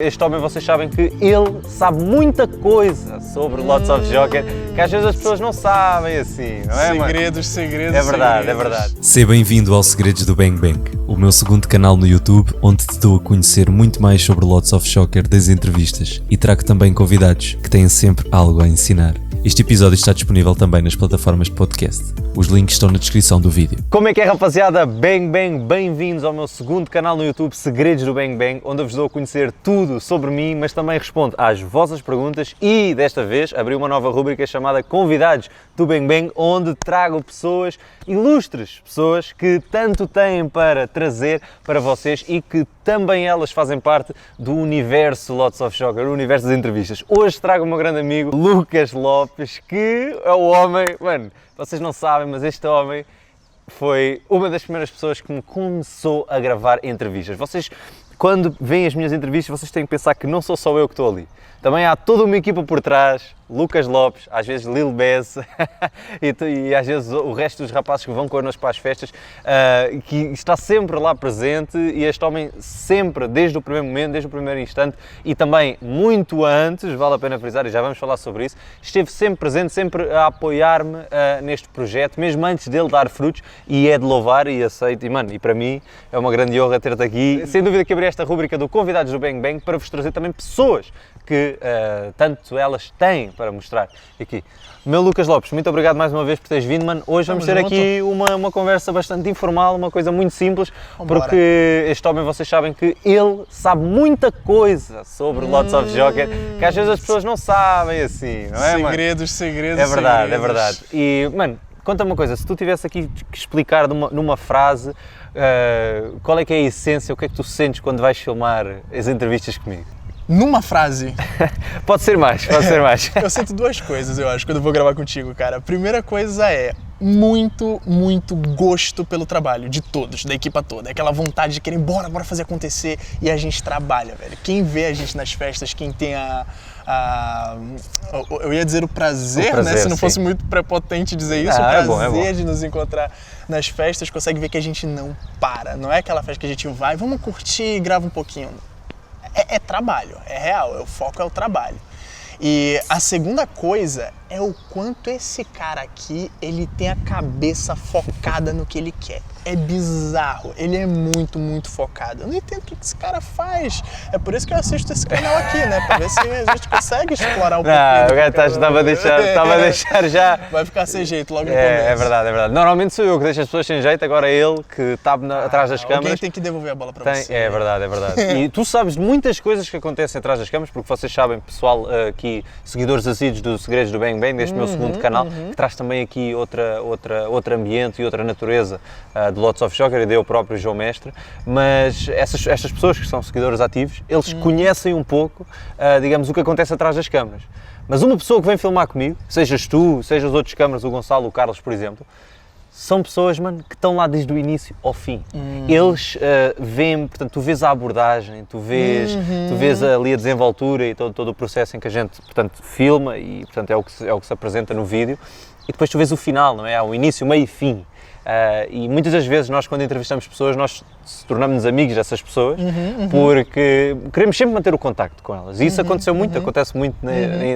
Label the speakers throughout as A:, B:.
A: Este homem, vocês sabem que ele sabe muita coisa sobre Lots of Joker, que às vezes as pessoas não sabem assim, não é,
B: Segredos.
A: É verdade, é verdade.
C: Seja bem-vindo ao Segredos do Bang Bang, o meu segundo canal no YouTube, onde te dou a conhecer muito mais sobre Lots of Joker das entrevistas e trago também convidados que têm sempre algo a ensinar. Este episódio está disponível também nas plataformas de podcast. Os links estão na descrição do vídeo.
A: Como é que é, rapaziada? Bang Bang, bem-vindos ao meu segundo canal no YouTube, Segredos do Bang Bang, onde eu vos dou a conhecer tudo sobre mim, mas também respondo às vossas perguntas e, desta vez, abri uma nova rubrica chamada Convidados do Bang Bang, onde trago pessoas ilustres, pessoas que tanto têm para trazer para vocês e que também elas fazem parte do universo Lots of Joker, o universo das entrevistas. Hoje trago o meu grande amigo Lucas Lopes, que é o homem, mano, vocês não sabem, mas este homem foi uma das primeiras pessoas que me começou a gravar entrevistas. Vocês, quando veem as minhas entrevistas, vocês têm que pensar que não sou só eu que estou ali. Também há toda uma equipa por trás, Lucas Lopes, às vezes Lil Bess e às vezes o resto dos rapazes que vão connosco para as festas, que está sempre lá presente, e este homem sempre, desde o primeiro momento, desde o primeiro instante e também muito antes, vale a pena frisar e já vamos falar sobre isso, esteve sempre presente, sempre a apoiar-me neste projeto, mesmo antes dele dar frutos, e é de louvar e aceito, e mano, e para mim é uma grande honra ter-te aqui. Sem dúvida que abri esta rubrica do Convidados do Bang Bang para vos trazer também pessoas que tanto elas têm para mostrar aqui. Meu Lucas Lopes, muito obrigado mais uma vez por teres vindo, mano. Hoje vamos ter aqui uma conversa bastante informal, uma coisa muito simples, porque este homem, vocês sabem que ele sabe muita coisa sobre Lots of Joker, que às vezes as pessoas não sabem assim, não é,
B: Segredos.
A: É verdade, é verdade. E, mano, conta-me uma coisa, se tu tivesse aqui que explicar numa frase, qual é que é a essência, o que é que tu sentes quando vais filmar as entrevistas comigo?
B: Numa frase.
A: Pode ser mais.
B: Eu sinto duas coisas, eu acho, quando eu vou gravar contigo, cara. A primeira coisa é muito gosto pelo trabalho de todos, da equipa toda. É aquela vontade de querer, bora fazer acontecer, e a gente trabalha, velho. Quem vê a gente nas festas, quem tem eu ia dizer o prazer, né? Se não fosse muito prepotente dizer isso, o prazer de nos encontrar nas festas, consegue ver que a gente não para. Não é aquela festa que a gente vai, vamos curtir e grava um pouquinho. É trabalho, é real, o foco é o trabalho. E a segunda coisa é o quanto esse cara aqui, ele tem a cabeça focada no que ele quer. É bizarro, ele é muito focado. Eu não entendo o que esse cara faz. É por isso que eu assisto esse canal aqui, né? Pra ver se a gente consegue explorar um pouquinho.
A: Não, o gajo estava a deixar já.
B: Vai ficar sem jeito logo no
A: começo.
B: É
A: verdade. Normalmente sou eu que deixo as pessoas sem jeito, agora é ele que está atrás das câmaras.
B: Alguém tem que devolver a bola para você.
A: É verdade. E tu sabes de muitas coisas que acontecem atrás das câmaras, porque vocês sabem, pessoal, aqui, seguidores assíduos do Segredos do Bang Bang, deste meu segundo canal, que traz também aqui outro ambiente e outra natureza de Lots of Joker e de eu próprio, João Mestre, mas estas pessoas que são seguidores ativos, eles conhecem um pouco, digamos, o que acontece atrás das câmaras. Mas uma pessoa que vem filmar comigo, sejas tu, sejas os outros câmaras, o Gonçalo, o Carlos, por exemplo, são pessoas, mano, que estão lá desde o início ao fim. Eles veem, portanto, tu vês a abordagem, tu vês ali a desenvoltura e todo o processo em que a gente, portanto, filma e, portanto, é o que se apresenta no vídeo, e depois tu vês o final, não é? Há o início, o meio e fim. E muitas das vezes nós, quando entrevistamos pessoas, nós tornamos-nos amigos dessas pessoas, porque queremos sempre manter o contacto com elas. E isso acontece muito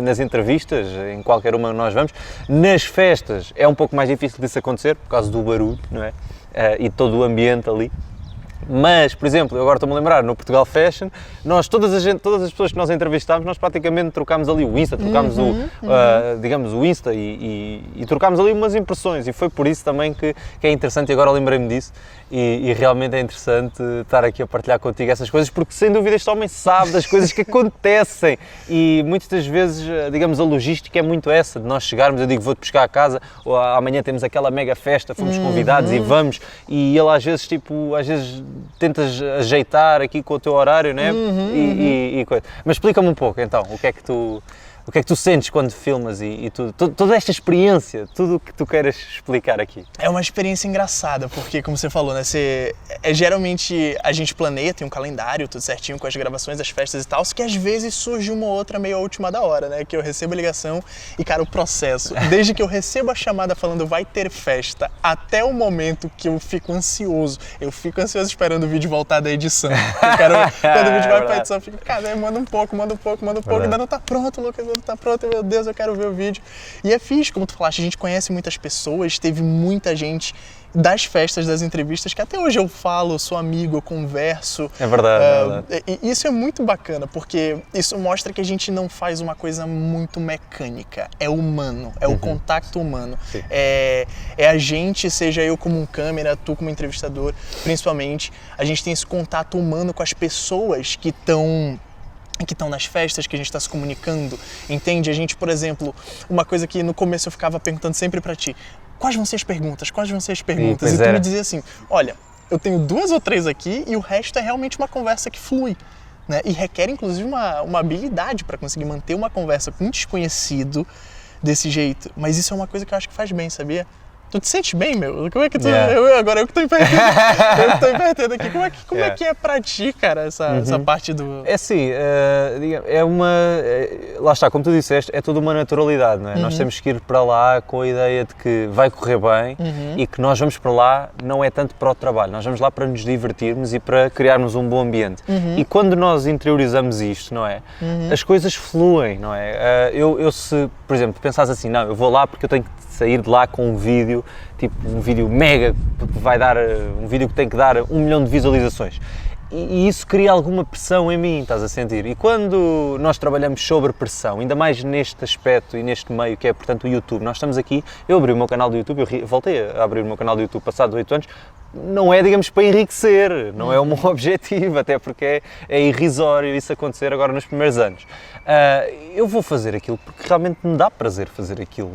A: nas entrevistas, em qualquer uma que nós vamos. Nas festas é um pouco mais difícil disso acontecer, por causa do barulho, não é? E todo o ambiente ali. Mas, por exemplo, eu agora estou-me a lembrar, no Portugal Fashion, todas as pessoas que nós entrevistámos, nós praticamente trocámos ali o Insta, trocámos o Insta e trocámos ali umas impressões, e foi por isso também que é interessante, e agora lembrei-me disso, e realmente é interessante estar aqui a partilhar contigo essas coisas, porque sem dúvida este homem sabe das coisas que acontecem, e muitas das vezes, digamos, a logística é muito essa, de nós chegarmos, eu digo, vou-te buscar a casa, ou amanhã temos aquela mega festa, fomos convidados e vamos, e ele às vezes tentas ajeitar aqui com o teu horário, né? E coisa. Mas explica-me um pouco, então, o que é que tu O que é que tu sentes quando filmas e toda esta experiência, tudo o que tu queiras explicar aqui?
B: É uma experiência engraçada, porque como você falou, né, geralmente a gente planeia, tem um calendário, tudo certinho com as gravações, as festas e tal, só que às vezes surge uma outra meio à última da hora, né, que eu recebo a ligação e, cara, o processo, desde que eu recebo a chamada falando vai ter festa, até o momento que eu fico ansioso esperando o vídeo voltar da edição. Quando o vídeo vai pra edição, eu fico, cara, manda um pouco, ainda não tá pronto, Lucas, não tá pronto, meu Deus, eu quero ver o vídeo. E é fixe, como tu falaste, a gente conhece muitas pessoas, teve muita gente das festas, das entrevistas, que até hoje eu falo, sou amigo, eu converso.
A: É verdade, é verdade.
B: E isso é muito bacana, porque isso mostra que a gente não faz uma coisa muito mecânica, é humano, é o contato humano. É a gente, seja eu como um câmera, tu como entrevistador, principalmente, a gente tem esse contato humano com as pessoas que estão nas festas, que a gente está se comunicando, entende? A gente, por exemplo, uma coisa que no começo eu ficava perguntando sempre pra ti, quais vão ser as perguntas? E tu me dizia assim, olha, eu tenho 2 ou 3 aqui e o resto é realmente uma conversa que flui, né? E requer, inclusive, uma habilidade para conseguir manter uma conversa com um desconhecido desse jeito. Mas isso é uma coisa que eu acho que faz bem, sabia? Tu te sente bem, meu? Como é que tu... Agora eu que tô invertendo aqui. Como é que é pra ti, cara, essa parte do...
A: É assim, lá está, como tu disseste, é toda uma naturalidade, não é? Nós temos que ir para lá com a ideia de que vai correr bem e que nós vamos para lá não é tanto para o trabalho, nós vamos lá para nos divertirmos e para criarmos um bom ambiente. E quando nós interiorizamos isto, não é? As coisas fluem, não é? Eu se, por exemplo, pensares assim, não, eu vou lá porque eu tenho que sair de lá com um vídeo, tipo um vídeo mega, que vai dar, um vídeo que tem que dar 1 milhão de visualizações. E isso cria alguma pressão em mim, estás a sentir? E quando nós trabalhamos sobre pressão, ainda mais neste aspecto e neste meio que é, portanto, o YouTube, nós estamos aqui, eu abri o meu canal do YouTube, eu voltei a abrir o meu canal do YouTube passados 8 anos, não é, digamos, para enriquecer, não é o meu objetivo, até porque é irrisório isso acontecer agora nos primeiros anos. Eu vou fazer aquilo porque realmente me dá prazer fazer aquilo.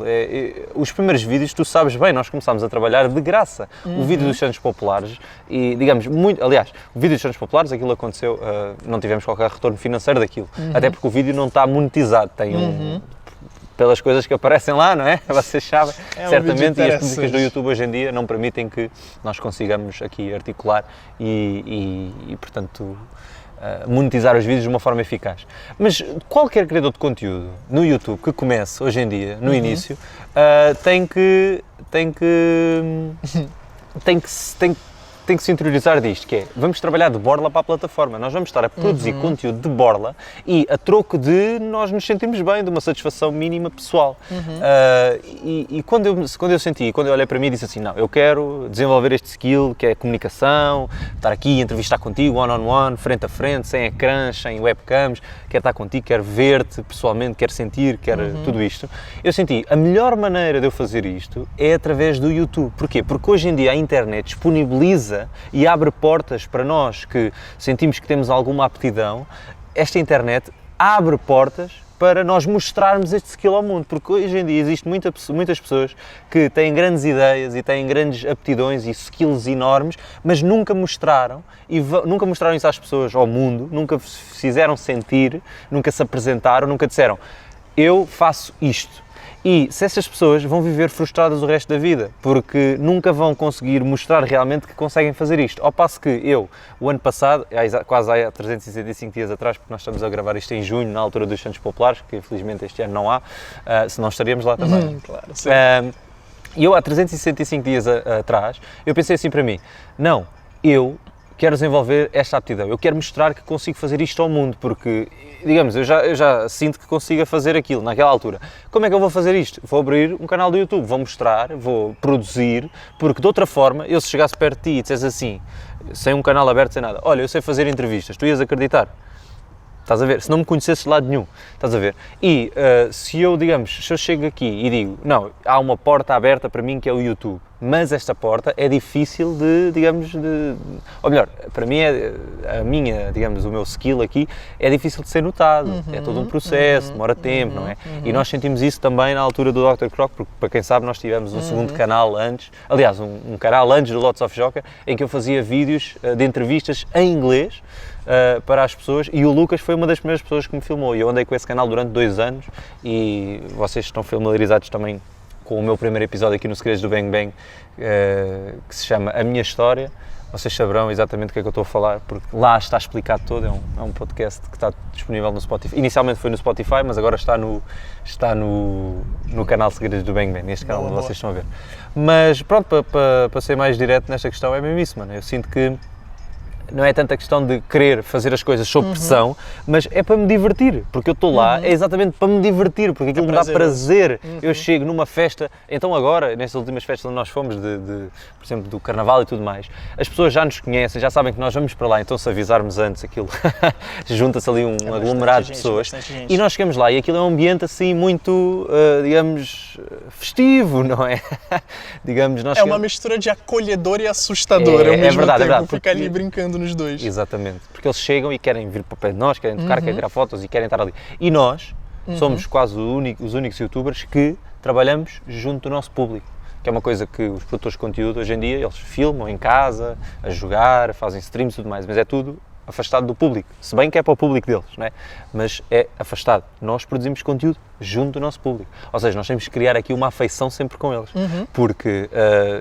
A: Os primeiros vídeos, tu sabes bem, nós começámos a trabalhar de graça. O vídeo dos Santos Populares, e digamos, aliás, o vídeo dos Santos Populares, aquilo aconteceu, não tivemos qualquer retorno financeiro daquilo, até porque o vídeo não está monetizado, tem pelas coisas que aparecem lá, não é? Vocês sabem, certamente, e as políticas do YouTube hoje em dia não permitem que nós consigamos aqui articular e portanto, monetizar os vídeos de uma forma eficaz. Mas qualquer criador de conteúdo no YouTube que comece hoje em dia, no início, tem que se interiorizar disto, que é, vamos trabalhar de borla para a plataforma, nós vamos estar a produzir conteúdo de borla e a troco de nós nos sentirmos bem, de uma satisfação mínima pessoal. E quando eu senti, quando eu olhei para mim e disse assim, não, eu quero desenvolver este skill, que é a comunicação, estar aqui, entrevistar contigo, one-on-one, frente a frente, sem ecrãs, sem webcams, quero estar contigo, quero ver-te pessoalmente, quero sentir, quero tudo isto. Eu senti, a melhor maneira de eu fazer isto é através do YouTube. Porquê? Porque hoje em dia a internet disponibiliza e abre portas para nós que sentimos que temos alguma aptidão. Esta internet abre portas para nós mostrarmos este skill ao mundo, porque hoje em dia existem muitas pessoas que têm grandes ideias e têm grandes aptidões e skills enormes, mas nunca mostraram isso às pessoas, ao mundo, nunca se fizeram sentir, nunca se apresentaram, nunca disseram, eu faço isto. E se essas pessoas vão viver frustradas o resto da vida, porque nunca vão conseguir mostrar realmente que conseguem fazer isto. Ao passo que eu, o ano passado, quase há 365 dias atrás, porque nós estamos a gravar isto em junho, na altura dos Santos Populares, que infelizmente este ano não há, senão estaríamos lá também.
B: Claro, sim.
A: E eu há 365 dias atrás, eu pensei assim para mim, não, eu quero desenvolver esta aptidão, eu quero mostrar que consigo fazer isto ao mundo, porque, digamos, eu já sinto que consigo fazer aquilo naquela altura. Como é que eu vou fazer isto? Vou abrir um canal do YouTube, vou mostrar, vou produzir, porque de outra forma, eu se chegasse perto de ti e dissesse assim, sem um canal aberto, sem nada, olha, eu sei fazer entrevistas, tu ias acreditar? Estás a ver? Se não me conhecesses de lado nenhum, estás a ver? E se eu chego aqui e digo, não, há uma porta aberta para mim que é o YouTube, mas esta porta é difícil ou melhor, para mim o meu skill aqui é difícil de ser notado, é todo um processo, demora tempo, não é? E nós sentimos isso também na altura do Dr. Croc, porque para quem sabe nós tivemos um segundo canal antes, aliás, um canal antes do Lots of Joker, em que eu fazia vídeos de entrevistas em inglês, para as pessoas, e o Lucas foi uma das primeiras pessoas que me filmou, e eu andei com esse canal durante 2 anos, e vocês estão familiarizados também com o meu primeiro episódio aqui no Segredos do Bang Bang, que se chama A Minha História. Vocês saberão exatamente o que é que eu estou a falar, porque lá está explicado todo, é um podcast que está disponível no Spotify. Inicialmente foi no Spotify, mas agora está no canal Segredos do Bang Bang, neste canal onde vocês estão a ver. Mas pronto, para ser mais direto nesta questão, é mesmo isso, mano. Eu sinto que não é tanta questão de querer fazer as coisas sob pressão, mas é para me divertir, porque eu estou lá, é exatamente para me divertir, porque aquilo me dá prazer. Eu chego numa festa, então agora, nestas últimas festas onde nós fomos, por exemplo, do Carnaval e tudo mais, as pessoas já nos conhecem, já sabem que nós vamos para lá, então se avisarmos antes aquilo, junta-se ali um aglomerado de pessoas, e nós chegamos lá e aquilo é um ambiente assim muito, digamos, festivo, não é? Digamos, nós
B: uma mistura de acolhedor e assustador ao mesmo
A: tempo,
B: é verdade, fica ali brincando nos dois.
A: Exatamente, porque eles chegam e querem vir para o pé de nós, querem tocar, querem tirar fotos e querem estar ali. E nós somos quase os únicos youtubers que trabalhamos junto do nosso público, que é uma coisa que os produtores de conteúdo hoje em dia, eles filmam em casa, a jogar, fazem streams e tudo mais, mas é tudo afastado do público, se bem que é para o público deles, não é? Mas é afastado. Nós produzimos conteúdo junto do nosso público, ou seja, nós temos que criar aqui uma afeição sempre com eles, porque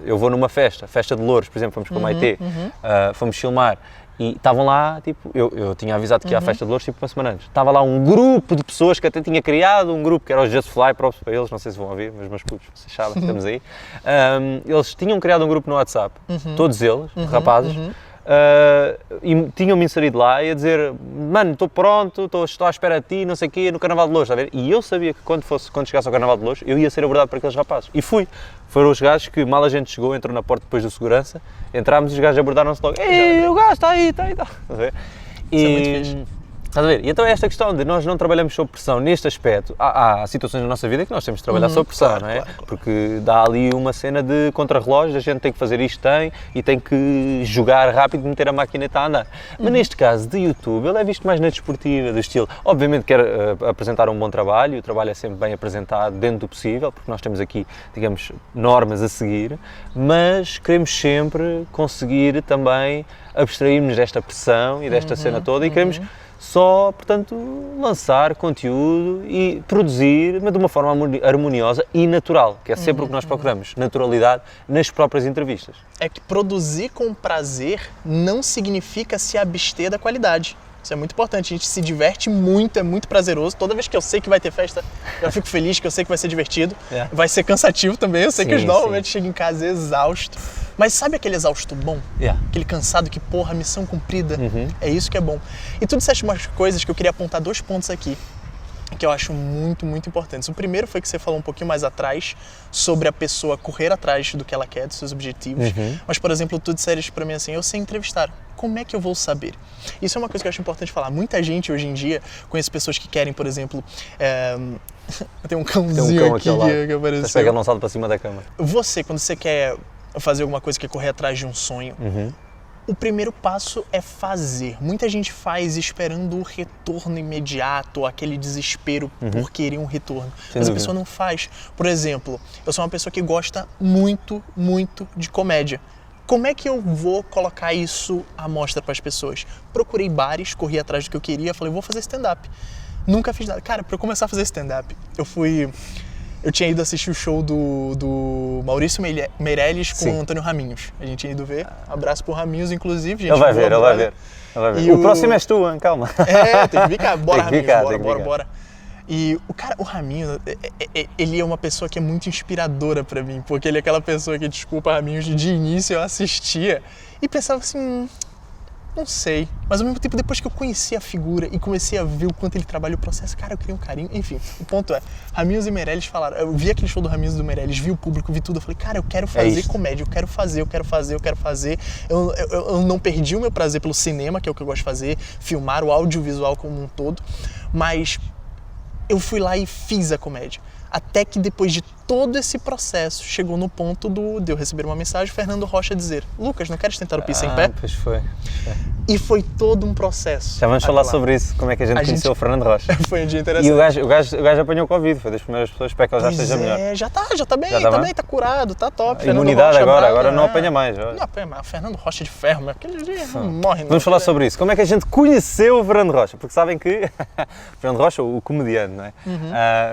A: eu vou numa festa de Louros, por exemplo, fomos com o Maitê, fomos filmar, e estavam lá, tipo, eu tinha avisado que ia à festa de Louros tipo uma semana antes, estava lá um grupo de pessoas que até tinha criado, um grupo que era o Just Fly, para eles, não sei se vão ouvir, mas meus putos, vocês sabem, estamos aí, eles tinham criado um grupo no WhatsApp, todos eles, rapazes, e tinham-me inserido lá e a dizer, mano, estou pronto, estou à espera de ti, não sei o quê, no Carnaval de Louros, está a ver? E eu sabia que quando chegasse ao Carnaval de Louros, eu ia ser abordado por aqueles rapazes. E fui. Foram os gajos que, mal a gente chegou, entrou na porta depois do segurança, entrámos e os gajos abordaram-se logo. Ei, o gajo está aí, está. Está a ver?
B: Isso é muito fixe.
A: Estás a ver? E então é esta questão de nós não trabalhamos sob pressão neste aspecto. Há situações na nossa vida que nós temos de trabalhar sob pressão,
B: claro,
A: não é?
B: Claro.
A: Porque dá ali uma cena de contrarrelógio, a gente tem que fazer isto, e tem que jogar rápido, meter a maquineta a andar. Mas neste caso de YouTube, ele é visto mais na desportiva, do estilo. Obviamente quer apresentar um bom trabalho, o trabalho é sempre bem apresentado dentro do possível, porque nós temos aqui, digamos, normas a seguir, mas queremos sempre conseguir também abstrair-nos desta pressão e desta cena toda e queremos só, portanto, lançar conteúdo e produzir, mas de uma forma harmoniosa e natural, que é sempre o que nós procuramos, naturalidade nas próprias entrevistas.
B: É que produzir com prazer não significa se abster da qualidade. Isso é muito importante, a gente se diverte muito, é muito prazeroso. Toda vez que eu sei que vai ter festa, eu fico feliz, que eu sei que vai ser divertido. Vai ser cansativo também, eu sei que eu normalmente chego em casa exausto. Mas sabe aquele exausto bom? Aquele cansado que, porra, missão cumprida, é isso que é bom. E tu disseste umas coisas que eu queria apontar 2 pontos aqui, que eu acho muito, muito importantes. O primeiro foi que você falou um pouquinho mais atrás sobre a pessoa correr atrás do que ela quer, dos seus objetivos. Mas, por exemplo, tu disseste pra mim assim, eu sei entrevistar, como é que eu vou saber? Isso é uma coisa que eu acho importante falar. Muita gente hoje em dia, conhece pessoas que querem, por exemplo, tem um cãozinho aqui que apareceu.
A: Você pega lançado para cima da cama.
B: Você, quando você quer fazer alguma coisa, quer correr atrás de um sonho, o primeiro passo é fazer. Muita gente faz esperando o retorno imediato, aquele desespero por querer um retorno. Mas a pessoa não faz. Por exemplo, eu sou uma pessoa que gosta muito, muito de comédia. Como é que eu vou colocar isso à mostra para as pessoas? Procurei bares, corri atrás do que eu queria, falei, vou fazer stand-up. Nunca fiz nada. Cara, para eu começar a fazer stand-up, eu tinha ido assistir o show do Maurício Meirelles com o Antônio Raminhos. A gente tinha ido ver. Abraço pro Raminhos, inclusive. Gente,
A: ele vai ver. O próximo és tu, hein? Calma.
B: Tem que vir cá. Bora, Raminhos, bora. E o Raminhos, ele é uma pessoa que é muito inspiradora pra mim, porque ele é aquela pessoa que, desculpa, Raminhos, de início eu assistia e pensava assim, não sei, mas ao mesmo tempo, depois que eu conheci a figura e comecei a ver o quanto ele trabalha o processo, cara, eu criei um carinho, enfim, o ponto é, Raminhos e Meirelles falaram, eu vi aquele show do Raminhos e do Meirelles, vi o público, vi tudo, eu falei, cara, eu quero fazer comédia, eu quero fazer, eu não perdi o meu prazer pelo cinema, que é o que eu gosto de fazer, filmar o audiovisual como um todo, mas eu fui lá e fiz a comédia. Até que depois de todo esse processo, chegou no ponto de eu receber uma mensagem, Fernando Rocha dizer, Lucas, não queres tentar o Pisa em Pé?
A: Pois foi.
B: E foi todo um processo.
A: Já vamos falar sobre isso, como é que a gente conheceu o Fernando Rocha.
B: Foi um dia interessante.
A: E o gajo apanhou Covid, foi das primeiras pessoas, espero que ele já esteja melhor.
B: Já tá bem, tá curado, tá top.
A: Imunidade agora não apanha mais.
B: Não apanha mais, Fernando Rocha de ferro, mas aquele dia não morre.
A: Vamos falar sobre isso, como é que a gente conheceu o Fernando Rocha, porque sabem que o Fernando Rocha, o comediante, não é?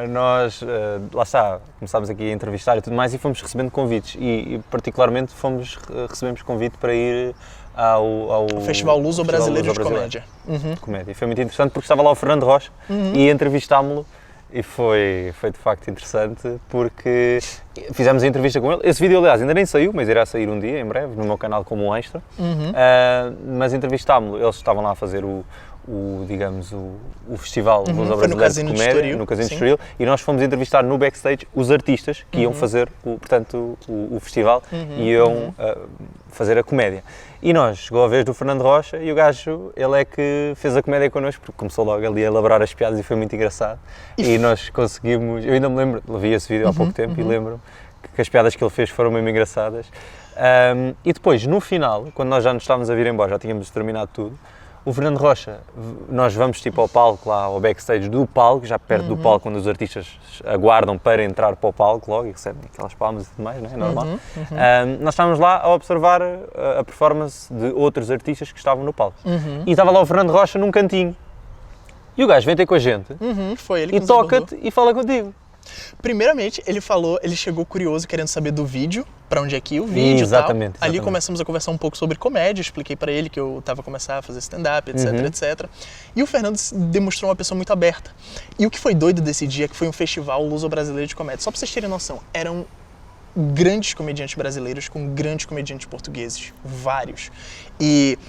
A: Nós, lá está, começámos aqui a entrevistar e tudo mais e fomos recebendo convites e particularmente recebemos convite para ir ao
B: Festival Luso-Brasileiro de Comédia.
A: Comédia. E foi muito interessante porque estava lá o Fernando Rocha e entrevistámo-lo e foi de facto interessante porque fizemos a entrevista com ele. Esse vídeo, aliás, ainda nem saiu, mas irá sair um dia, em breve, no meu canal como um extra. Mas entrevistámo-lo, eles estavam lá a fazer o Festival Luso-Brasileiro de Comédia, no Casino de Estoril, e nós fomos entrevistar no backstage os artistas que iam fazer o festival e iam fazer a comédia. E nós, chegou a vez do Fernando Rocha e o gajo, ele é que fez a comédia connosco, porque começou logo ali a elaborar as piadas e foi muito engraçado. E nós conseguimos, eu ainda me lembro, vi esse vídeo há pouco tempo e lembro-me que as piadas que ele fez foram mesmo engraçadas. E depois, no final, quando nós já nos estávamos a vir embora, já tínhamos terminado tudo, o Fernando Rocha, nós vamos tipo ao palco, lá ao backstage do palco, já perto do palco, onde os artistas aguardam para entrar para o palco logo e recebem aquelas palmas e tudo mais, não é? Normal. Nós estávamos lá a observar a performance de outros artistas que estavam no palco. E estava lá o Fernando Rocha num cantinho. E o gajo vem ter com a gente
B: foi ele que
A: e toca-te e fala contigo.
B: Primeiramente, ele chegou curioso, querendo saber do vídeo, pra onde é que ia o vídeo. Exatamente. Ali começamos a conversar um pouco sobre comédia, expliquei pra ele que eu estava começando a fazer stand-up, etc. E o Fernando demonstrou uma pessoa muito aberta. E o que foi doido desse dia, que foi um festival Luso-Brasileiro de Comédia. Só pra vocês terem noção, eram grandes comediantes brasileiros com grandes comediantes portugueses, vários. E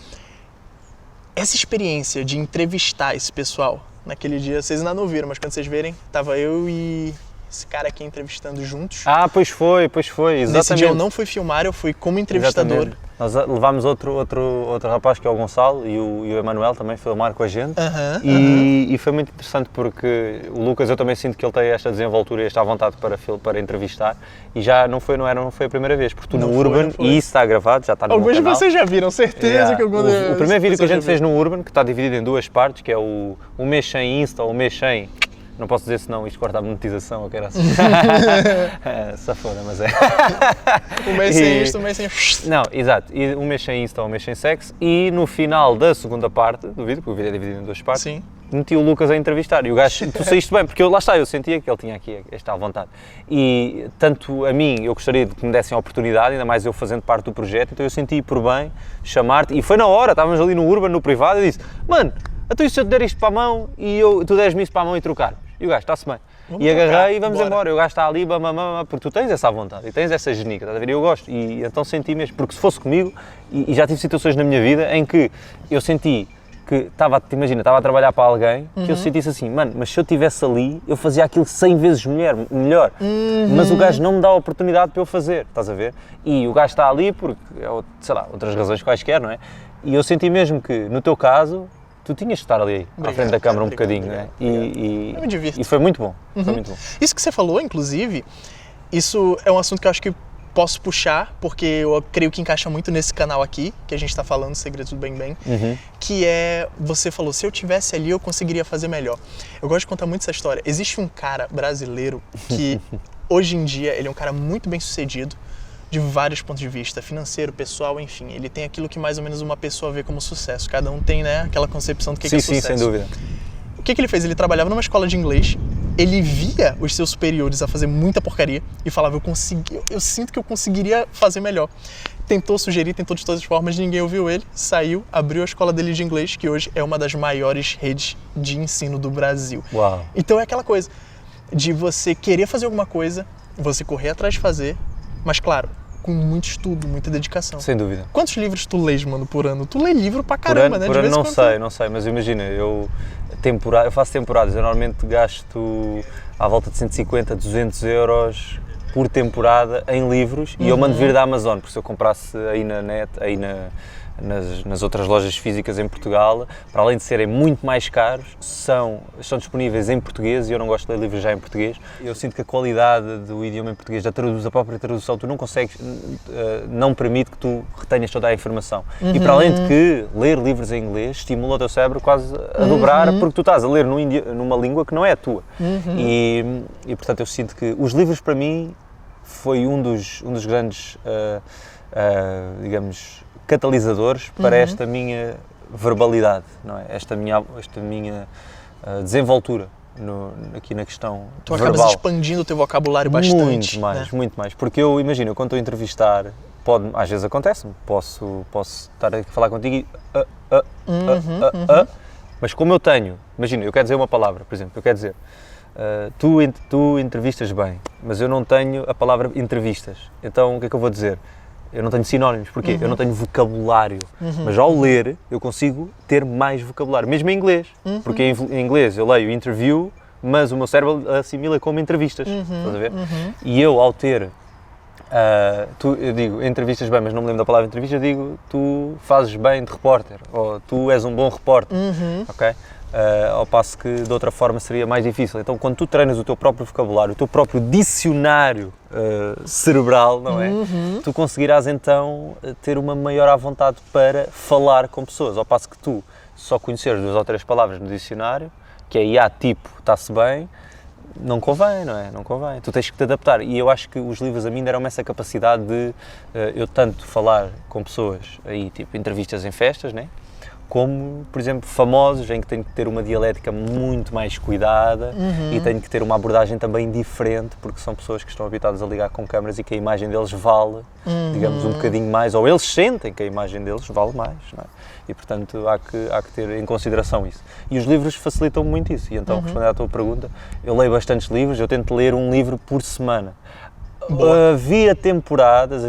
B: essa experiência de entrevistar esse pessoal, naquele dia, vocês ainda não viram, mas quando vocês verem, tava eu e esse cara aqui entrevistando juntos.
A: Ah, pois foi, exatamente.
B: Nesse dia eu não fui filmar, eu fui como entrevistador.
A: Exatamente. Nós levámos outro rapaz que é o Gonçalo e o Emanuel também filmar com a gente e foi muito interessante porque o Lucas, eu também sinto que ele tem esta desenvoltura e esta vontade para entrevistar e já não foi a primeira vez, porque tu no Urban, e isso está gravado, já está no meu canal.
B: Alguns de vocês já viram, certeza que eu
A: O primeiro vídeo que a gente fez no Urban, que está dividido em duas partes, que é o mês sem Insta, o mês sem... Não posso dizer senão isto corta a monetização, ou quero assim. Safona, mas é.
B: Um mês sem isto, um mês sem...
A: Não, exato. E um mês sem Insta, um mês sem sexo. E no final da segunda parte do vídeo, porque o vídeo é dividido em duas partes, meti o Lucas a entrevistar. E o gajo, tu saíste bem, porque lá está, eu sentia que ele tinha aqui esta vontade. E tanto a mim, eu gostaria de que me dessem a oportunidade, ainda mais eu fazendo parte do projeto, então eu senti por bem chamar-te. E foi na hora, estávamos ali no Urban, no privado, e disse, mano, então se eu te der isto para a mão e tu deres-me isso para a mão e trocarmos? E o gajo, está-se bem. Vamos agarrei e vamos embora. O gajo está ali, porque tu tens essa vontade e tens essa genica, estás a ver? Eu gosto. E então senti mesmo, porque se fosse comigo, e já tive situações na minha vida em que eu senti que estava a trabalhar para alguém, que eu sentisse assim, mano, mas se eu estivesse ali, eu fazia aquilo 100 vezes melhor. Mas o gajo não me dá a oportunidade para eu fazer, estás a ver? E o gajo está ali porque, sei lá, outras razões quaisquer, não é? E eu senti mesmo que, no teu caso, tu tinhas de estar ali à frente da câmara um bocadinho, né? E
B: me divirto.
A: E foi muito bom. Foi muito bom.
B: Isso que você falou, inclusive, isso é um assunto que eu acho que posso puxar, porque eu creio que encaixa muito nesse canal aqui, que a gente está falando, Segredos do Bang Bang, que é, você falou, se eu tivesse ali, eu conseguiria fazer melhor. Eu gosto de contar muito essa história. Existe um cara brasileiro que, hoje em dia, ele é um cara muito bem sucedido, de vários pontos de vista, financeiro, pessoal, enfim. Ele tem aquilo que mais ou menos uma pessoa vê como sucesso. Cada um tem, né, aquela concepção do que é sucesso. Sim,
A: sem dúvida.
B: O que ele fez? Ele trabalhava numa escola de inglês, ele via os seus superiores a fazer muita porcaria e falava, eu sinto que eu conseguiria fazer melhor. Tentou sugerir, tentou de todas as formas, ninguém ouviu ele, saiu, abriu a escola dele de inglês, que hoje é uma das maiores redes de ensino do Brasil.
A: Uau.
B: Então é aquela coisa de você querer fazer alguma coisa, você correr atrás de fazer, mas claro, com muito estudo, muita dedicação.
A: Sem dúvida.
B: Quantos livros tu lês, mano, por ano? Tu lê livro pra caramba, né?
A: Por ano não sei, mas imagina, eu faço temporadas, eu normalmente gasto à volta de 150, 200 euros por temporada em livros e eu mando vir da Amazon, porque se eu comprasse aí na net, aí nas outras lojas físicas em Portugal, para além de serem muito mais caros, estão disponíveis em português e eu não gosto de ler livros já em português. Eu sinto que a qualidade do idioma em português, da própria tradução, tu não consegues, não permite que tu retenhas toda a informação. E para além de que ler livros em inglês estimula o teu cérebro quase a dobrar, porque tu estás a ler numa língua que não é a tua. E portanto eu sinto que os livros para mim foi um dos grandes, digamos, catalisadores para esta minha verbalidade, não é? Esta minha desenvoltura aqui na questão
B: tu
A: verbal.
B: Tu acabas expandindo o teu vocabulário bastante.
A: Muito mais, porque eu imagino, quando estou a entrevistar, às vezes acontece-me, posso estar a falar contigo e mas como eu tenho, imagina, eu quero dizer uma palavra, por exemplo, eu quero dizer tu entrevistas bem, mas eu não tenho a palavra entrevistas, então o que é que eu vou dizer? Eu não tenho sinónimos, porquê? Eu não tenho vocabulário, mas ao ler eu consigo ter mais vocabulário, mesmo em inglês, porque em inglês eu leio interview, mas o meu cérebro assimila como entrevistas, estás a ver? E eu ao ter, eu digo entrevistas bem, mas não me lembro da palavra entrevista, eu digo tu fazes bem de repórter, ou tu és um bom repórter, ok? Ao passo que de outra forma seria mais difícil. Então quando tu treinas o teu próprio vocabulário, o teu próprio dicionário cerebral, não é? Tu conseguirás então ter uma maior à vontade para falar com pessoas, ao passo que tu só conheceres 2 ou 3 palavras no dicionário, que é tipo, está-se bem, não convém, não é? Não convém. Tu tens que te adaptar e eu acho que os livros a mim deram-me essa capacidade de eu tanto falar com pessoas aí, tipo entrevistas em festas, né? Como, por exemplo, famosos, em que tenho que ter uma dialética muito mais cuidada e tenho que ter uma abordagem também diferente, porque são pessoas que estão habituadas a ligar com câmaras e que a imagem deles vale, digamos, um bocadinho mais, ou eles sentem que a imagem deles vale mais, não é? E, portanto, há que ter em consideração isso. E os livros facilitam muito isso. E então, respondendo à tua pergunta, eu leio bastantes livros, eu tento ler um livro por semana. Havia temporadas,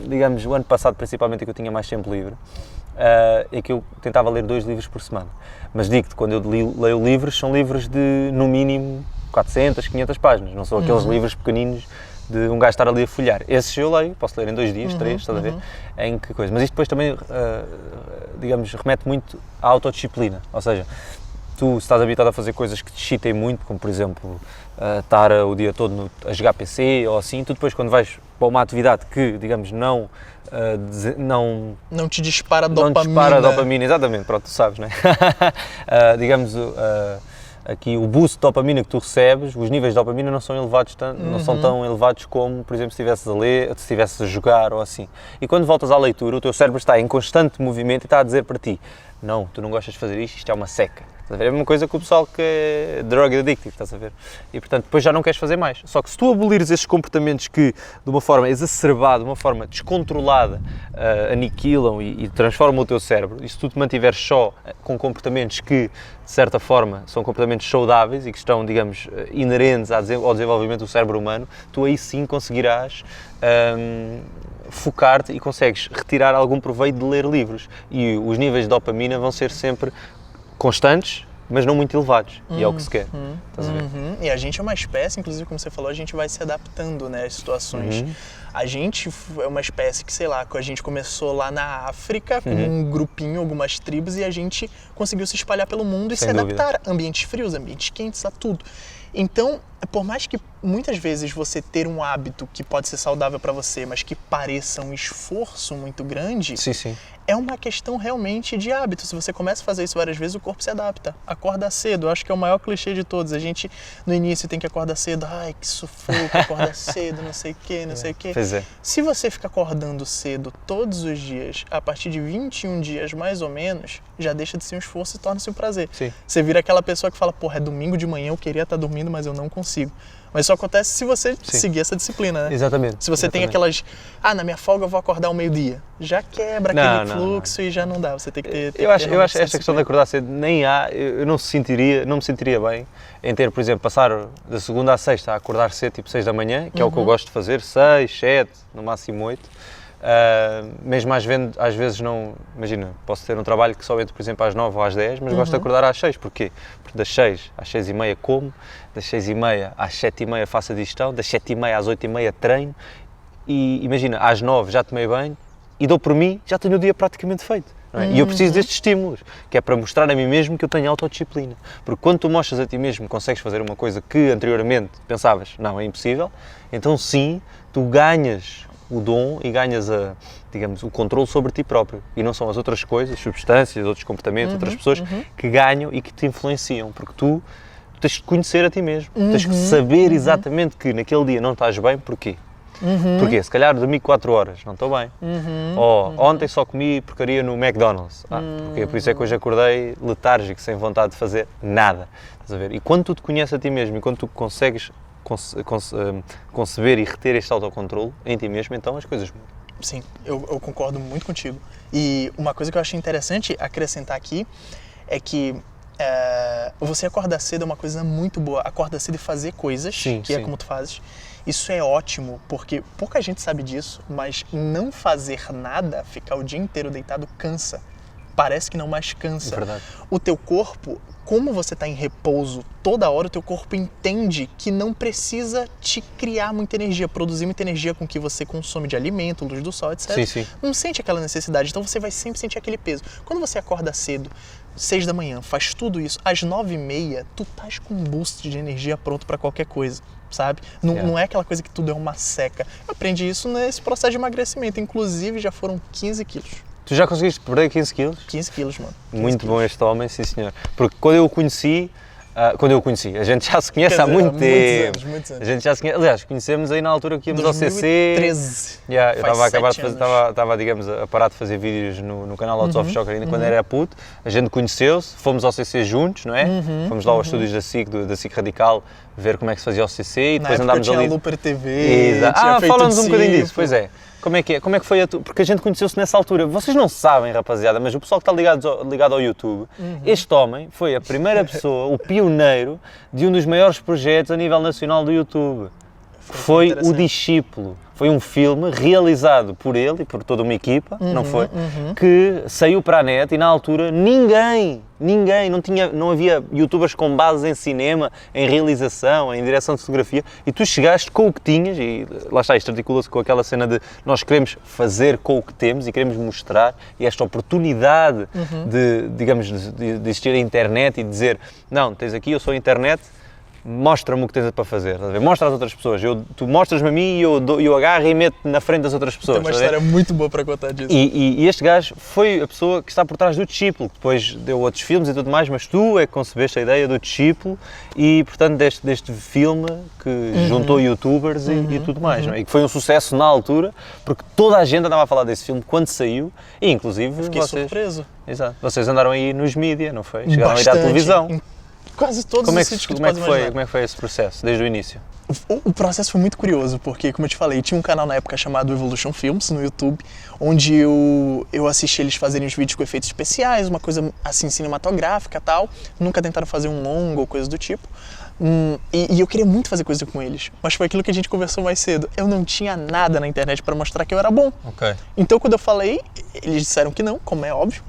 A: digamos, o ano passado principalmente, em que eu tinha mais tempo livre, é que eu tentava ler 2 livros por semana. Mas digo-te, quando eu leio livros, são livros de, no mínimo, 400, 500 páginas. Não são aqueles livros pequeninos de um gajo estar ali a folhear. Esses eu leio, posso ler em 2 dias, 3, estás a ver? Em que coisa. Mas isto depois também, digamos, remete muito à autodisciplina. Ou seja, tu, se estás habituado a fazer coisas que te excitem muito, como por exemplo, estar o dia todo a jogar PC ou assim, tu depois quando vais para uma atividade que, digamos, não
B: te dispara dopamina.
A: Não dispara dopamina, exatamente, pronto, tu sabes, não é? Digamos, aqui o boost de dopamina que tu recebes, os níveis de dopamina não são elevados, não são tão elevados como, por exemplo, se estivesses a ler, se estivesses a jogar ou assim. E quando voltas à leitura, o teu cérebro está em constante movimento e está a dizer para ti, não, tu não gostas de fazer isto é uma seca. Estás a ver? É a mesma coisa que o pessoal que é drug addictive, estás a ver? E portanto depois já não queres fazer mais. Só que se tu abolires esses comportamentos que de uma forma exacerbada, de uma forma descontrolada, aniquilam e transformam o teu cérebro, e se tu te mantiveres só com comportamentos que de certa forma são comportamentos saudáveis e que estão, digamos, inerentes ao desenvolvimento do cérebro humano, tu aí sim conseguirás focar-te e consegues retirar algum proveito de ler livros. E os níveis de dopamina vão ser sempre constantes, mas não muito elevados, e é o que se quer, estás a ver?
B: E a gente é uma espécie, inclusive, como você falou, a gente vai se adaptando, né, às situações. A gente é uma espécie que, sei lá, a gente começou lá na África, com um grupinho, algumas tribos, e a gente conseguiu se espalhar pelo mundo e se adaptar a ambientes frios, ambientes quentes, a tudo. Então, por mais que muitas vezes você ter um hábito que pode ser saudável para você, mas que pareça um esforço muito grande, é uma questão realmente de hábito. Se você começa a fazer isso várias vezes, o corpo se adapta. Acorda cedo, eu acho que é o maior clichê de todos. A gente, no início, tem que acordar cedo. Ai, que sufoco, acordar cedo, não sei o quê, não sei o quê. Se você fica acordando cedo todos os dias, a partir de 21 dias mais ou menos, já deixa de ser um esforço e torna-se um prazer. Você vira aquela pessoa que fala, porra, é domingo de manhã, eu queria estar dormindo, mas eu não consigo. Mas isso acontece se você seguir essa disciplina, né?
A: Exatamente.
B: Se você tem aquelas, na minha folga eu vou acordar ao meio-dia. Já quebra aquele fluxo e já não dá. Você tem que ter...
A: Eu acho esta questão de acordar cedo, nem eu não me sentiria bem em ter, por exemplo, passar da segunda à sexta a acordar cedo, tipo 6 da manhã, que é o que eu gosto de fazer, 6, 7, no máximo 8. Mesmo às vezes não, imagina, posso ter um trabalho que só entro, por exemplo, às 9 ou às 10, mas gosto de acordar às 6, porquê? Porque das 6 às 6h30 como, das 6h30 às 7h30 faço a digestão, das 7h30 às 8h30 treino e imagina, às 9 já tomei banho, e dou por mim, já tenho o dia praticamente feito. Não é? E eu preciso destes estímulos, que é para mostrar a mim mesmo que eu tenho autodisciplina. Porque quando tu mostras a ti mesmo que consegues fazer uma coisa que anteriormente pensavas, não, é impossível, então sim, tu ganhas o dom e ganhas digamos, o controle sobre ti próprio. E não são as outras coisas, substâncias, outros comportamentos, outras pessoas que ganham e que te influenciam. Porque tu tens que conhecer a ti mesmo, tens que saber exatamente que naquele dia não estás bem, porquê? Porquê? Se calhar dormi 4 horas, não estou bem. Ou ontem só comi porcaria no McDonald's. Porquê? Por isso é que hoje acordei letárgico, sem vontade de fazer nada. Estás a ver? E quando tu te conheces a ti mesmo e quando tu consegues conceber e reter este autocontrole em ti mesmo, então as coisas mudam.
B: Sim, eu concordo muito contigo. E uma coisa que eu achei interessante acrescentar aqui é que você acordar cedo é uma coisa muito boa. Acordar cedo e fazer coisas, é como tu fazes. Isso é ótimo, porque pouca gente sabe disso, mas não fazer nada, ficar o dia inteiro deitado, cansa. Parece que não, mas cansa.
A: É verdade.
B: O teu corpo, como você está em repouso toda hora, o teu corpo entende que não precisa te criar muita energia, produzir muita energia com o que você consome de alimento, luz do sol, etc.
A: Sim.
B: Não sente aquela necessidade, então você vai sempre sentir aquele peso. Quando você acorda cedo, 6 da manhã, faz tudo isso, às 9h30, tu estás com um boost de energia pronto para qualquer coisa, sabe? Não é aquela coisa que tudo é uma seca. Eu aprendi isso nesse processo de emagrecimento, inclusive já foram 15 quilos.
A: Tu já conseguiste perder 15 quilos?
B: 15 quilos, mano. 15
A: Muito
B: quilos.
A: bom este homem, sim senhor. Porque quando eu o conheci, a gente já se conhece há muito tempo.
B: Muitos anos.
A: A gente já se conhece, aliás, conhecemos aí na altura que íamos ao CC.
B: 2013.
A: Eu estava
B: anos.
A: a parar de fazer vídeos no canal Lots of Shock ainda quando era puto. A gente conheceu-se, fomos ao CC juntos, não é? Fomos lá aos estúdios da SIC Radical, ver como é que se fazia o CC e depois andámos ali.
B: Tinha Looper TV.
A: Exato. Fala-nos um bocadinho disso, pois é. Como é que foi porque a gente conheceu-se nessa altura. Vocês não sabem, rapaziada, mas o pessoal que está ligado ao YouTube, este homem foi a primeira pessoa, o pioneiro de um dos maiores projetos a nível nacional do YouTube. Foi o Discípulo. Foi um filme realizado por ele e por toda uma equipa, não foi? Que saiu para a net e na altura ninguém, não havia youtubers com base em cinema, em realização, em direção de fotografia e tu chegaste com o que tinhas e lá está, isto articula-se com aquela cena de nós queremos fazer com o que temos e queremos mostrar e esta oportunidade de existir a internet e dizer não, tens aqui, eu sou a internet, mostra-me o que tens para fazer, mostra às outras pessoas, tu mostras-me a mim e eu agarro e meto na frente das outras pessoas.
B: Tem uma história muito boa para contar disso.
A: E este gajo foi a pessoa que está por trás do Discípulo, que depois deu outros filmes e tudo mais, mas tu é que concebeste a ideia do Discípulo e, portanto, deste filme que juntou youtubers e tudo mais, não é? E que foi um sucesso na altura, porque toda a gente andava a falar desse filme quando saiu e, inclusive,
B: fiquei surpreso.
A: Exato. Vocês andaram aí nos mídia, não foi? Chegaram a ir à televisão.
B: Quase todos os sítios que tu pode imaginar.
A: Como é que foi esse processo, desde o início?
B: O processo foi muito curioso, porque, como eu te falei, tinha um canal na época chamado Evolution Films, no YouTube, onde eu assisti eles fazerem os vídeos com efeitos especiais, uma coisa assim cinematográfica e tal. Nunca tentaram fazer um longo ou coisa do tipo. E eu queria muito fazer coisa com eles, mas foi aquilo que a gente conversou mais cedo. Eu não tinha nada na internet para mostrar que eu era bom.
A: Okay.
B: Então, quando eu falei, eles disseram que não, como é óbvio.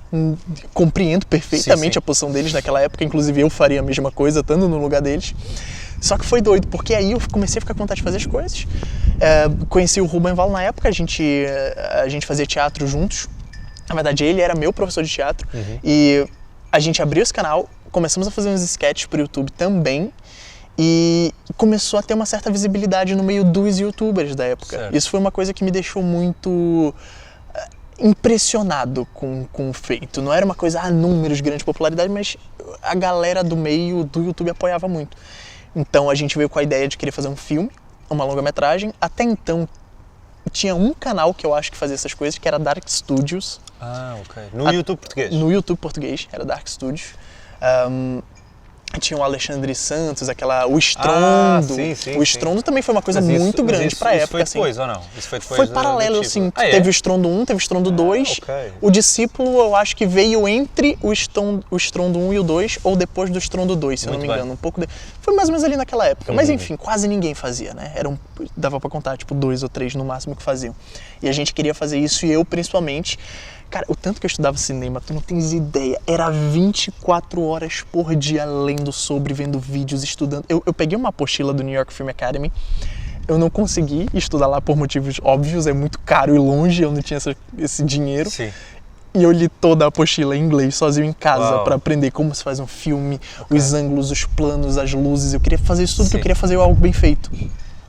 B: Compreendo perfeitamente a posição deles naquela época, inclusive eu faria a mesma coisa, estando no lugar deles. Só que foi doido, porque aí eu comecei a ficar com vontade de fazer as coisas. Conheci o Ruben Val na época, a gente fazia teatro juntos. Na verdade, ele era meu professor de teatro. E a gente abriu esse canal, começamos a fazer uns sketches pro YouTube também. E começou a ter uma certa visibilidade no meio dos youtubers da época.
A: Certo.
B: Isso foi uma coisa que me deixou muito impressionado com o feito. Não era uma coisa, números, grande popularidade, mas a galera do meio do YouTube apoiava muito. Então a gente veio com a ideia de querer fazer um filme, uma longa-metragem. Até então tinha um canal que eu acho que fazia essas coisas, que era Dark Studios.
A: Ok. No YouTube português?
B: No YouTube português, era Dark Studios. Tinha o Alexandre Santos, o Estrondo. O Estrondo também foi uma coisa muito grande pra época.
A: Isso foi depois ou não? Isso foi depois
B: foi paralelo, assim. Teve o Estrondo 1, teve o Estrondo 2.
A: Okay.
B: O Discípulo, eu acho que veio entre o Estrondo 1 e o 2, ou depois do Estrondo 2, se eu não me engano. Foi mais ou menos ali naquela época. Mas enfim, quase ninguém fazia, né? Dava pra contar, 2 ou 3 no máximo que faziam. E a gente queria fazer isso, e eu principalmente. Cara, o tanto que eu estudava cinema, tu não tens ideia. Era 24 horas por dia lendo sobre, vendo vídeos, estudando. Eu peguei uma apostila do New York Film Academy. Eu não consegui estudar lá por motivos óbvios, é muito caro e longe, eu não tinha esse dinheiro.
A: Sim.
B: E eu li toda a apostila em inglês, sozinho em casa, para aprender como se faz um filme, os ângulos, os planos, as luzes. Eu queria fazer isso tudo, porque eu queria fazer algo bem feito.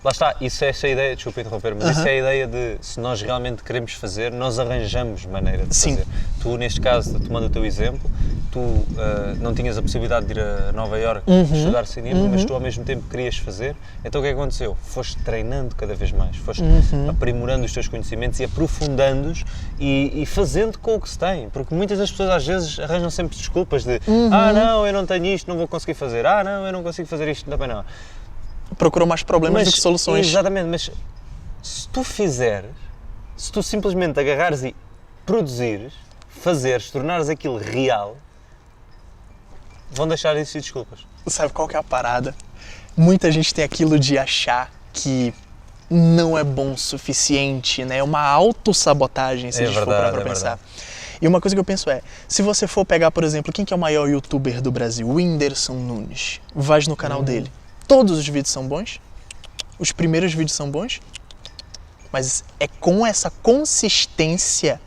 A: Lá está, isso é essa ideia, desculpa interromper, mas isso é a ideia de, se nós realmente queremos fazer, nós arranjamos maneira de fazer. Tu, neste caso, tomando o teu exemplo, tu não tinhas a possibilidade de ir a Nova Iorque estudar cinema, mas tu ao mesmo tempo querias fazer, então o que é que aconteceu? Foste treinando cada vez mais, foste aprimorando os teus conhecimentos e aprofundando-os e fazendo com o que se tem, porque muitas das pessoas às vezes arranjam sempre desculpas de não, eu não tenho isto, não vou conseguir fazer, não, eu não consigo fazer isto, também não.
B: Procuram mais problemas do que soluções.
A: Exatamente, mas se tu fizeres, se tu simplesmente agarrares e produzires, fazeres, tornares aquilo real, vão deixar de existir desculpas.
B: Sabe qual que é a parada? Muita gente tem aquilo de achar que não é bom o suficiente, né? É uma autossabotagem, se a gente for parar pra pensar. E uma coisa que eu penso é, se você for pegar, por exemplo, quem que é o maior youtuber do Brasil? O Whindersson Nunes. Vais no canal dele. Todos os vídeos são bons, os primeiros vídeos são bons, mas é com essa consistência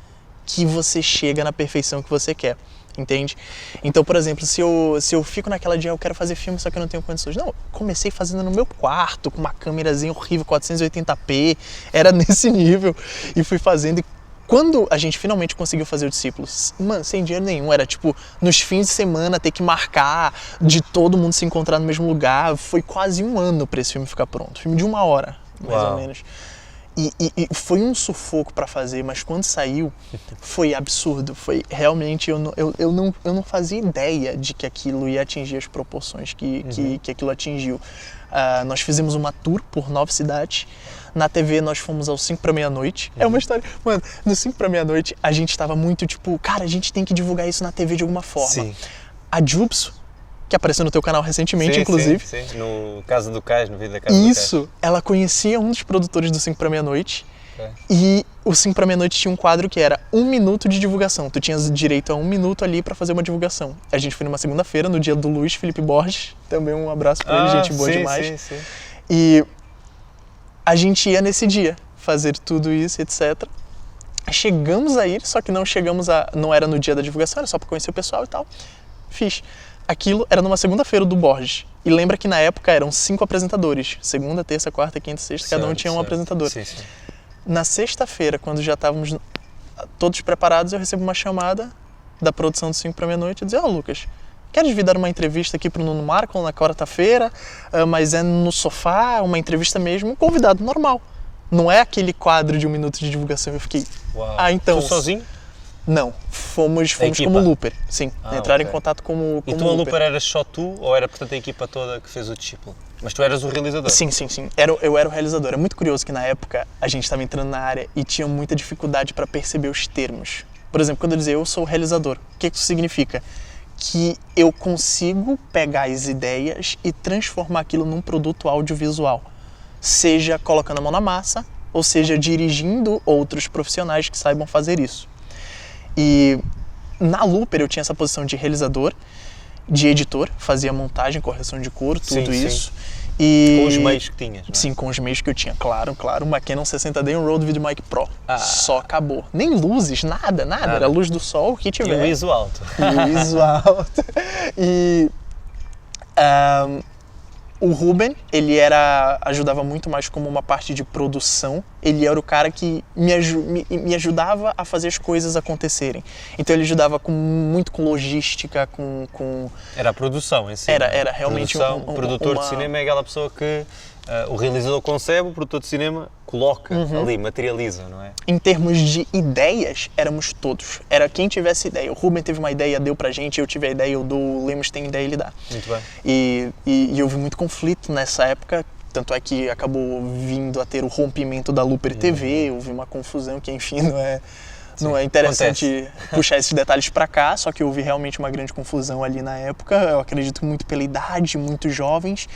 B: que você chega na perfeição que você quer, entende? Então, por exemplo, se eu fico naquela de eu quero fazer filme, só que eu não tenho condições. Não, comecei fazendo no meu quarto, com uma câmerazinha horrível, 480p, era nesse nível, e fui fazendo. Quando a gente finalmente conseguiu fazer o Discípulos, mano, sem dinheiro nenhum, era tipo, nos fins de semana ter que marcar, de todo mundo se encontrar no mesmo lugar, foi quase 1 ano pra esse filme ficar pronto, filme de 1 hora, mais ou menos. E foi um sufoco pra fazer, mas quando saiu, foi absurdo, foi realmente, eu não fazia ideia de que aquilo ia atingir as proporções que aquilo atingiu. Nós fizemos uma tour por 9 cidades. Na TV nós fomos aos 5 para meia-noite. É uma história... Mano, no 5 para meia-noite a gente tava muito tipo... Cara, a gente tem que divulgar isso na TV de alguma forma. Sim. A Jubso, que apareceu no teu canal recentemente, inclusive.
A: Sim, no Casa do Cais, no vídeo da Casa do Cais.
B: Isso, ela conhecia um dos produtores do 5 para meia-noite. E o 5 para meia-noite tinha um quadro que era 1 minuto de divulgação. Tu tinhas direito a 1 minuto ali para fazer uma divulgação. A gente foi numa segunda-feira, no dia do Luiz Felipe Borges. Também um abraço pra ele, gente boa demais. Sim. E a gente ia nesse dia fazer tudo isso, etc. Chegamos a ir, só que não era no dia da divulgação, era só pra conhecer o pessoal e tal. Fiz. Aquilo era numa segunda-feira do Borges. E lembra que na época eram 5 apresentadores. Segunda, terça, quarta, quinta, sexta, cada um tinha um apresentador. Sim. Na sexta-feira, quando já estávamos todos preparados, eu recebo uma chamada da produção do 5 para meia-noite e dizer, Lucas, queres vir dar uma entrevista aqui pro Nuno Marco na quarta-feira, mas é no sofá, uma entrevista mesmo, um convidado normal. Não é aquele quadro de 1 minuto de divulgação. Eu fiquei, então...
A: Tu sozinho?
B: Não, fomos como Looper, sim. Entraram em contato como
A: E tu a Looper eras só tu ou era, portanto, a equipa toda que fez o Discípulo? Mas tu eras o realizador?
B: Sim. Eu era o realizador. É muito curioso que na época a gente estava entrando na área e tinha muita dificuldade para perceber os termos. Por exemplo, quando eu dizia eu sou o realizador, o que isso significa? Que eu consigo pegar as ideias e transformar aquilo num produto audiovisual. Seja colocando a mão na massa, ou seja dirigindo outros profissionais que saibam fazer isso. E na Looper eu tinha essa posição de realizador, de editor, fazia montagem, correção de cor, tudo isso. E...
A: Com os meios que tinhas, não é?
B: Sim, com os meios que eu tinha, claro. Uma Canon 60D e um Rode VideoMic Pro. Só acabou. Nem luzes, nada. Era luz do sol, o que tiver.
A: E o ISO alto.
B: E o Ruben, ele ajudava muito mais como uma parte de produção. Ele era o cara que me ajudava a fazer as coisas acontecerem. Então ele ajudava muito com logística, com...
A: Era a produção em si.
B: Era realmente
A: o produtor de cinema é aquela pessoa que o realizador concebe, o produtor de cinema coloca ali, materializa, não é?
B: Em termos de ideias, éramos todos. Era quem tivesse ideia. O Ruben teve uma ideia, deu pra gente, eu tive a ideia, o Lemos tem ideia, ele dá. Muito bem. E houve muito conflito nessa época, tanto é que acabou vindo a ter o rompimento da Looper TV, houve uma confusão que, enfim, não é interessante puxar esses detalhes pra cá, só que houve realmente uma grande confusão ali na época, eu acredito muito pela idade, muito jovens,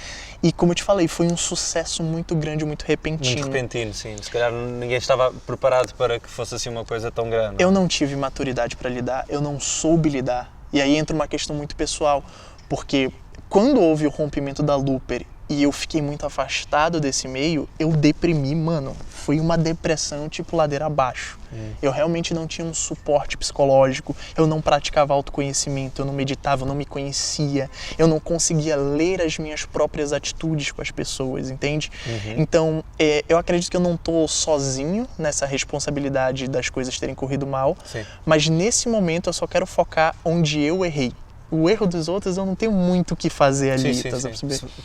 B: e como eu te falei, foi um sucesso muito grande, muito repentino.
A: Muito repentino, sim. Se calhar ninguém estava preparado para que fosse assim uma coisa tão grande.
B: Eu não tive maturidade para lidar, eu não soube lidar, e aí entra uma questão muito pessoal, porque quando houve o rompimento da Looper e eu fiquei muito afastado desse meio, eu deprimi, mano. Foi uma depressão tipo ladeira abaixo. Eu realmente não tinha um suporte psicológico, eu não praticava autoconhecimento, eu não meditava, eu não me conhecia, eu não conseguia ler as minhas próprias atitudes com as pessoas, entende? Então, eu acredito que eu não tô sozinho nessa responsabilidade das coisas terem corrido mal, mas nesse momento eu só quero focar onde eu errei. O erro dos outros eu não tenho muito o que fazer ali,
A: sim.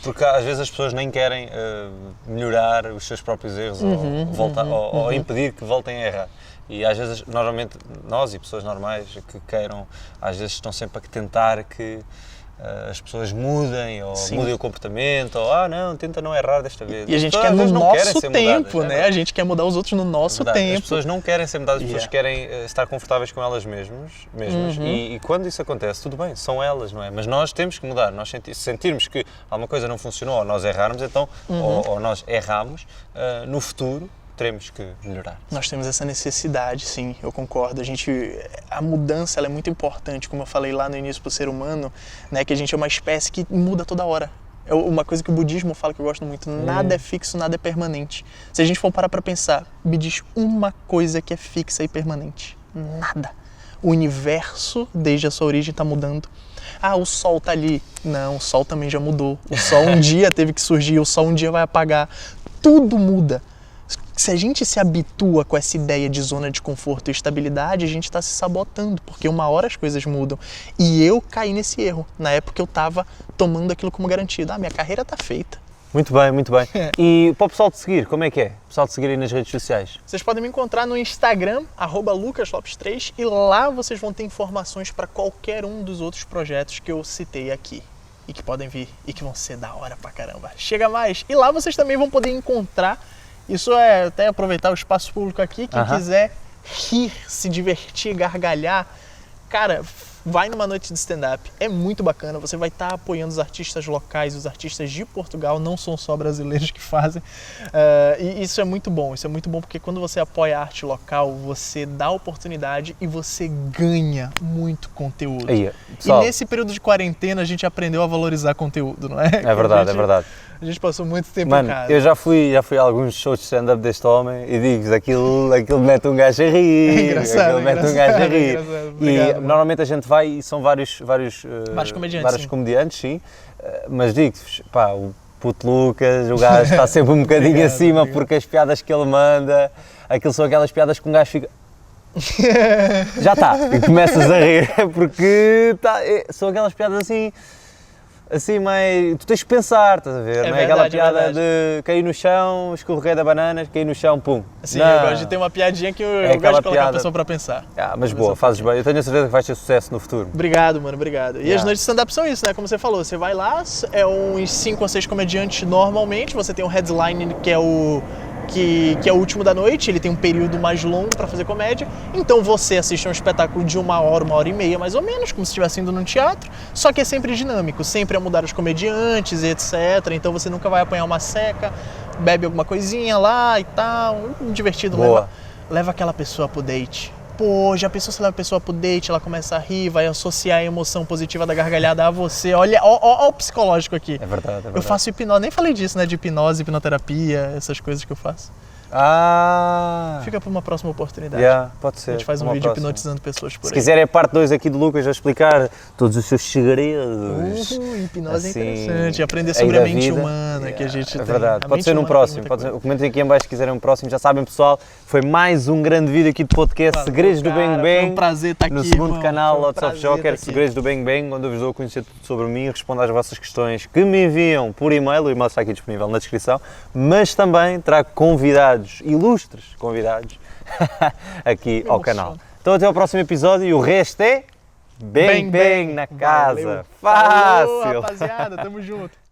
A: Porque às vezes as pessoas nem querem melhorar os seus próprios erros ou impedir que voltem a errar. E às vezes, normalmente, nós e pessoas normais que queiram, às vezes estão sempre a tentar que as pessoas mudem, ou mudem o comportamento, ou não, tenta não errar desta vez.
B: E a gente quer no nosso tempo, né? A gente quer mudar os outros no nosso tempo.
A: As pessoas não querem ser mudadas, as pessoas querem estar confortáveis com elas mesmas. E quando isso acontece, tudo bem, são elas, não é? Mas nós temos que mudar, nós sentirmos que alguma coisa não funcionou, ou nós errarmos, então, ou nós erramos, no futuro, teremos que melhorar.
B: Nós temos essa necessidade, sim, eu concordo. A mudança ela é muito importante, como eu falei lá no início para o ser humano, né, que a gente é uma espécie que muda toda hora. É uma coisa que o budismo fala que eu gosto muito, nada é fixo, nada é permanente. Se a gente for parar para pensar, me diz uma coisa que é fixa e permanente. Nada. O universo, desde a sua origem, está mudando. Ah, o sol está ali. Não, o sol também já mudou. O sol um dia teve que surgir, o sol um dia vai apagar. Tudo muda. Se a gente se habitua com essa ideia de zona de conforto e estabilidade, a gente está se sabotando, porque uma hora as coisas mudam. E eu caí nesse erro, na época eu estava tomando aquilo como garantido. Minha carreira está feita.
A: Muito bem, muito bem. E para o pessoal te seguir, como é que é? O pessoal te seguir aí nas redes sociais?
B: Vocês podem me encontrar no Instagram, @lucaslopes3, e lá vocês vão ter informações para qualquer um dos outros projetos que eu citei aqui. E que podem vir, e que vão ser da hora pra caramba. Chega mais! E lá vocês também vão poder encontrar. Isso é até aproveitar o espaço público aqui, quem quiser rir, se divertir, gargalhar, cara, vai numa noite de stand-up, é muito bacana, você vai estar apoiando os artistas locais, os artistas de Portugal, não são só brasileiros que fazem, e isso é muito bom porque quando você apoia a arte local, você dá oportunidade e você ganha muito conteúdo.
A: Aí,
B: e nesse período de quarentena a gente aprendeu a valorizar conteúdo, não é?
A: É verdade, é verdade.
B: A gente passou muito tempo
A: em
B: casa.
A: Eu já fui a alguns shows de stand-up deste homem e digo-vos, aquilo mete um gajo a rir, mete um gajo a rir. Obrigado, normalmente a gente vai e são vários comediantes, sim, mas digo-vos, pá, o puto Lucas, o gajo está sempre um bocadinho acima porque as piadas que ele manda, aquilo são aquelas piadas que um gajo fica... Já está, e começas a rir, porque são aquelas piadas assim mais... Tu tens que pensar, estás a ver? Não é aquela piada de cair no chão, escorreguei da banana, cair no chão, pum.
B: Sim, eu gosto de ter uma piadinha que eu gosto de colocar a pessoa para pensar.
A: Mas boa, fazes bem. Eu tenho a certeza que vais ter sucesso no futuro.
B: Obrigado, mano, obrigado. E as noites de stand-up são isso, né? Como você falou, você vai lá, é uns 5 ou 6 comediantes normalmente, você tem um headline que é o último da noite, ele tem um período mais longo para fazer comédia, então você assiste a um espetáculo de 1 hora e meia mais ou menos, como se estivesse indo num teatro, só que é sempre dinâmico, sempre a mudar os comediantes e etc, então você nunca vai apanhar uma seca, bebe alguma coisinha lá e tal, divertido, leva aquela pessoa pro date. Pô, já pensou se leva a pessoa pro date, ela começa a rir, vai associar a emoção positiva da gargalhada a você. Olha, ó o psicológico aqui.
A: É verdade.
B: Eu faço hipnose, nem falei disso, né? De hipnose, hipnoterapia, essas coisas que eu faço. Fica para uma próxima oportunidade.
A: Pode ser.
B: A gente faz um vídeo hipnotizando pessoas por aí.
A: Se quiserem a parte 2 aqui do Lucas a explicar todos os seus segredos.
B: Hipnose assim, é interessante. Aprender sobre a mente humana que a gente tem.
A: É verdade. Pode ser num próximo. Comentem aqui em baixo se quiserem um próximo. Já sabem, pessoal, foi mais um grande vídeo aqui de podcast Segredos do Bang Bang.
B: Foi um prazer estar aqui,
A: no segundo canal Lots of Joker, Segredos do Bang Bang, onde eu vos dou a conhecer tudo sobre mim e respondo às vossas questões que me enviam por e-mail. O e-mail está aqui disponível na descrição. Mas também trago ilustres convidados aqui ao canal. Então até ao próximo episódio e o resto é Bang Bang na casa.
B: Fácil! Falou, rapaziada, tamo junto.